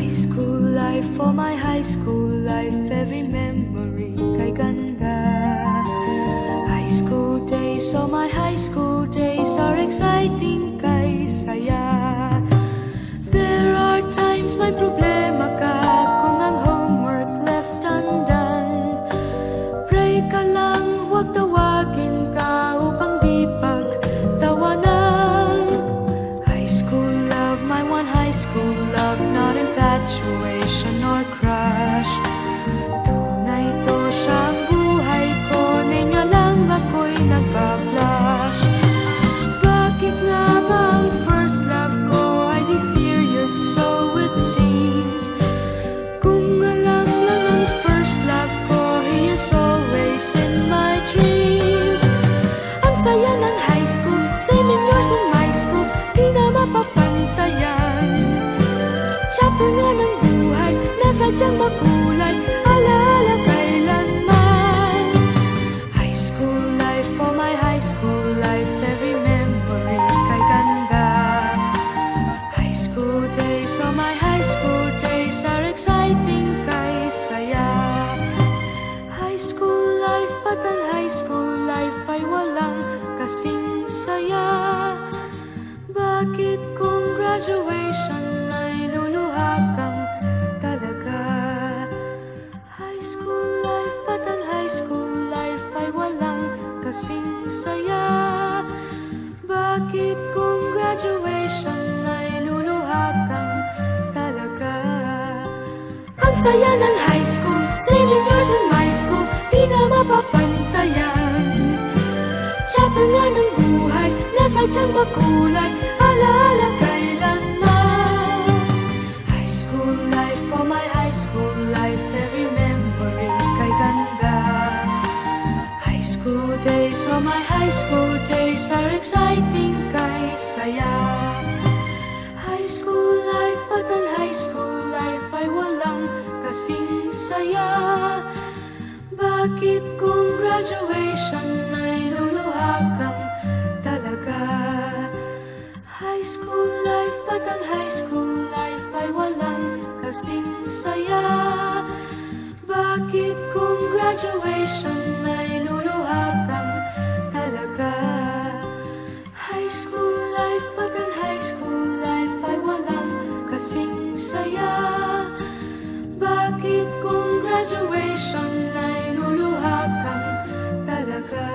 High school life, for my high school life, every memory kay ganda. High school days, oh my high school days are exciting kay saya. There are times may problema ka kung ang homework left undone. Pray ka lang, huwag tawagin ka upang di pagtawanan. High school love, my one high school love, not infatuation or crush. Tunay to siyang buhay ko, niya lang ako'y nagpa-blush. Bakit nga ba ang first love ko ay di serious, so it seems? Kung alam lang ang first love ko, he is always in my dreams. Ang saya ng high school, same in yours in my school, di na mapapantayan. Chapter nga ng buhay, nasadyang makulay, alaala kailanman. High school life, for my high school life, every memory kay ganda. High school days, oh my high school days are exciting kay saya. High school life, at ang high school life ay walang kasing saya. Bakit kung graduation ay luluha kang talaga? High school life, at ang high school life ay walang kasing saya. Bakit kung graduation ay luluha kang talaga? Ang saya ng high school, same in yours in my school, di na mapapantayan. Chapter nga ng buhay, nasadyang makulay, alaala kailanman. High school life, for my high school life, every memory kay ganda. High school days, oh my high school days are exciting kay saya. High school life, at ang high school life ay walang kasing saya. Bakit kung graduation ay luluha kang talaga? High school life, at ang high school life ay walang kasing saya. Bakit kung graduation ay luluha kang talaga? High school life, at ang high school life ay walang kasing saya. Bakit kung graduation ay luluha kang talaga?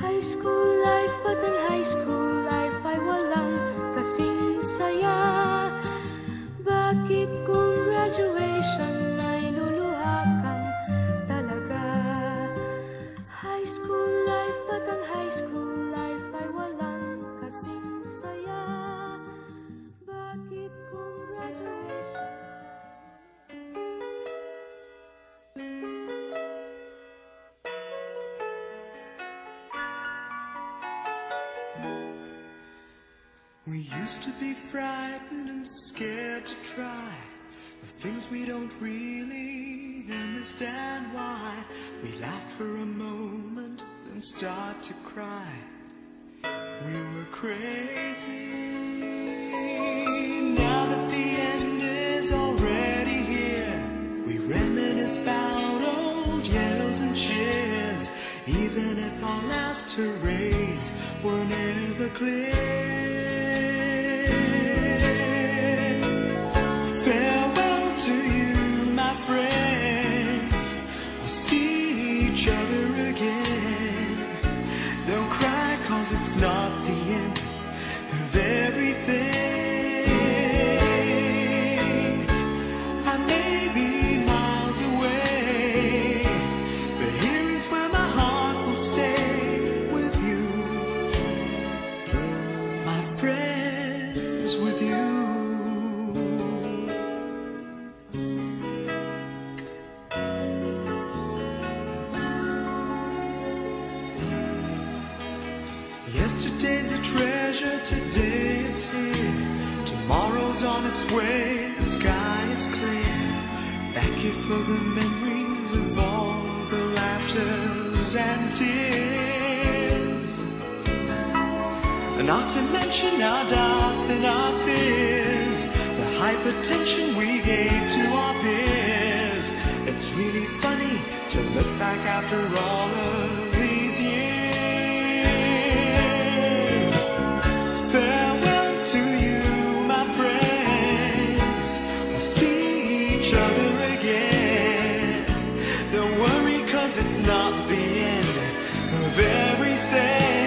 High school life, at ang high school life ay walang kasing saya. Bakit kung graduation ay luluha kang talaga? High school life, at ang high school life ay walang kasing saya. Bakit kung graduation? We used to be frightened and scared to try the things we don't really understand why. We laughed for a moment, then start to cry. We were crazy. Now that the end is already here, we reminisce about old yells and cheers, even if our last hurrays were never clear. Farewell to you, my friends. We'll see each other again. Don't cry, 'cause it's not the end of everything. I may be miles away, but here is where my heart will stay with you, my friends, with you. Yesterday's a treasure, today is here. Tomorrow's on its way, the sky is clear. Thank you for the memories of all the laughters and tears. Not to mention our doubts and our fears, the hype attention we gave to our peers. It's really funny to look back after all of these years. Farewell to you, my friends. We'll see each other again. Don't worry, 'cause it's not the end of everything.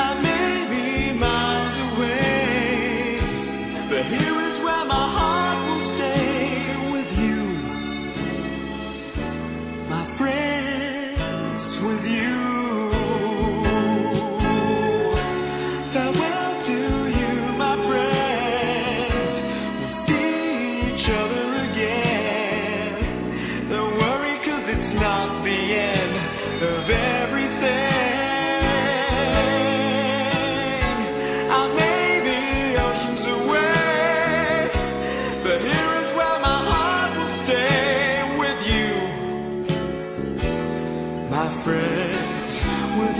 I may be miles away, but here is where my heart will stay with you, my friends, with you. Farewell to you, my friends. We'll see each other again. Don't worry, 'cause it's not the end of everything. I may be oceans away, but here is where my heart will stay with you, my friends, with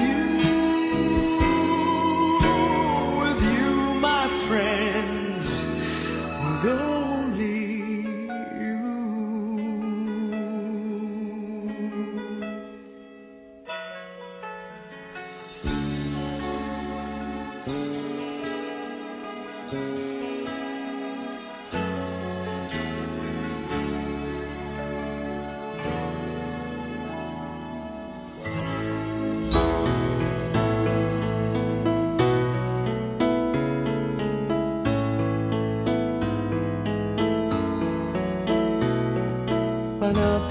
you, my friends, with only you.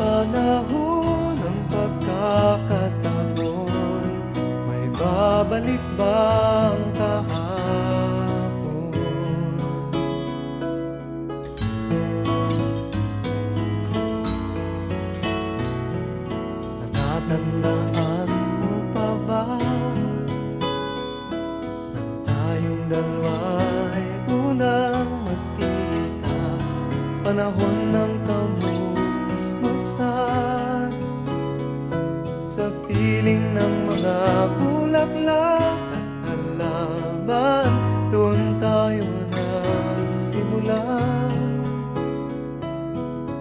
Panahon ng pagkakataon, may babalik bang kahapon? Natatandaan mo pa ba nang tayong dalawa'y unang magkita? Panahon ng kamusmusan, sa piling ng mga bulaklak at halaman, doon tayo nagsimula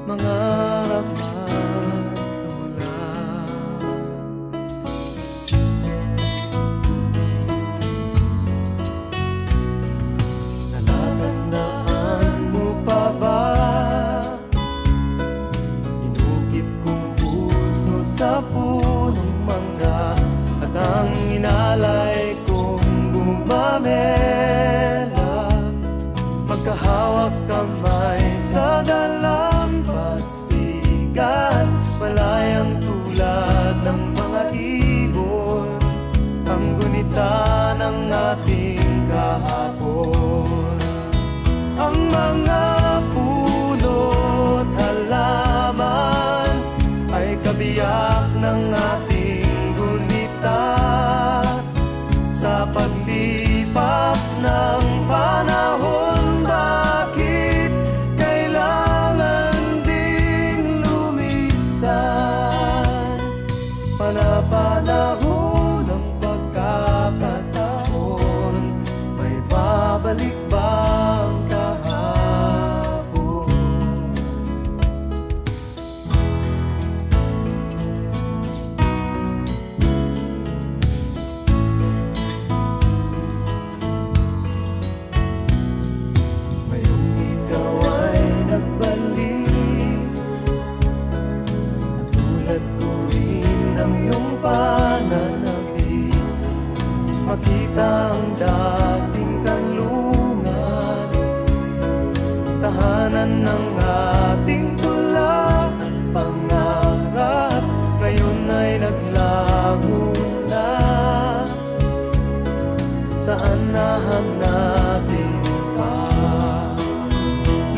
mangarap at tulad. Natatandaan mo pa ba sa punong mangga at ang inalay kong gumamela, magkahawak kamay sa dalampasigan, malayang tulad ng mga ibon, ang gunita ng ating kahapon. Ang mga puno't halaman ay kabiyak ng ating gunita. Sa paglipas ng panahon, bakit kailangan ding lumisan? Panahon ng pagkakataon, may babalik bang kahapon? Makita ang dating kanlungan, tahanan ng ating tula at pangarap, ngayon ay naglaho na. Saan nahanapin pa?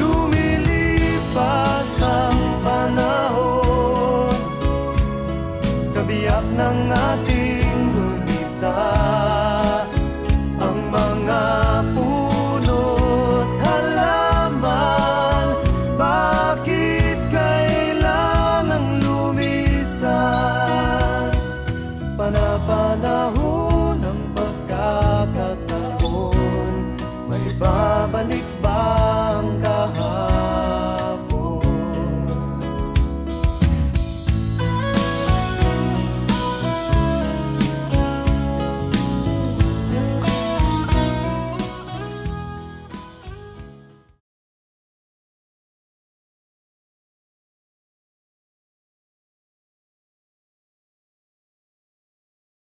Lumilipas ang panahon, kabiyak ng ating gunita. Ang mga puno't halaman, bakit kailangang lumisan? Panahon